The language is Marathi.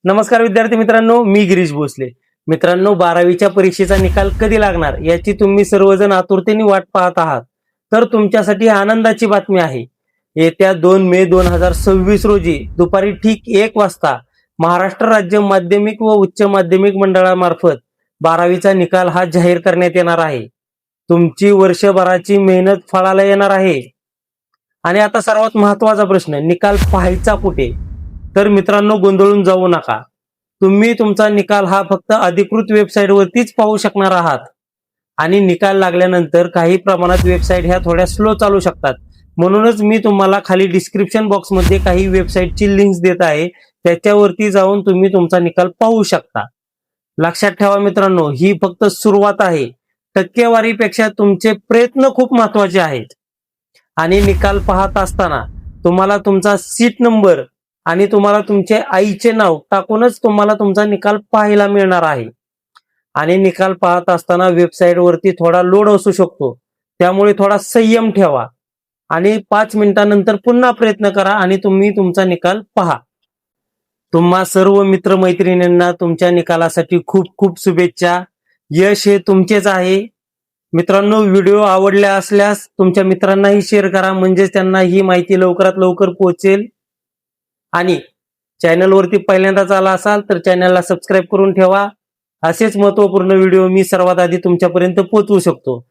नमस्कार विद्यार्थी मित्रांनो, मी गिरीश भोसले. मित्रांनो, 12वीच्या परीक्षेचा निकाल कधी लागणार याची तुम्ही सर्वजण आतुरतेने वाट पाहत आहात. तर तुमच्यासाठी आनंदाची बातमी आहे. येत्या 2 मे 2026 रोजी दुपारी ठीक 1 वाजता महाराष्ट्र राज्य माध्यमिक व उच्च माध्यमिक मंडळामार्फत 12वीचा निकाल हा जाहीर करण्यात येणार आहे. तुमची वर्षभराची मेहनत फळाला येणार आहे. आणि आता सर्वात महत्त्वाचा प्रश्न, निकाल पाहायचा कुठे? तर मित्रांनो, गोंधळून जाऊ नका. तुम्ही तुमचा निकाल हा फक्त अधिकृत वेबसाईटवरतीच पाहू शकणार आहात. आणि निकाल लागल्यानंतर काही प्रमाणात वेबसाईट ह्या थोड्या स्लो चालू शकतात. म्हणूनच मी तुम्हाला खाली डिस्क्रिप्शन बॉक्समध्ये काही वेबसाईटची लिंक्स देत आहे. त्याच्यावरती जाऊन तुम्ही तुमचा निकाल पाहू शकता. लक्षात ठेवा मित्रांनो, ही फक्त सुरुवात आहे. टक्केवारीपेक्षा तुमचे प्रयत्न खूप महत्त्वाचे आहेत. आणि निकाल पाहत असताना तुम्हाला तुमचा सीट नंबर आणि तुम्हाला तुमचे आईचे नाव टाकूनच तुम्हाला तुमचा निकाल पाहायला मिळणार आहे. आणि निकाल पाहत असताना वेबसाईटवरती थोडा लोड असू शकतो, त्यामुळे थोडा संयम ठेवा आणि 5 मिनिटांनंतर पुन्हा प्रयत्न करा आणि तुम्ही तुमचा निकाल पहा. तुम्हा सर्व मित्रमैत्रिणींना तुमच्या निकालासाठी खूप खूप शुभेच्छा. यश हे तुमचेच आहे. मित्रांनो, व्हिडिओ आवडला असल्यास तुमच्या मित्रांनाही शेअर करा, म्हणजे त्यांना ही माहिती लवकरात लवकर पोहोचेल. आणि चॅनलवरती पहिल्यांदाच आला असाल तर चॅनलला सबस्क्राईब करून ठेवा. असेच महत्त्वपूर्ण व्हिडिओ मी सर्वात आधी तुमच्यापर्यंत पोहोचवू शकतो.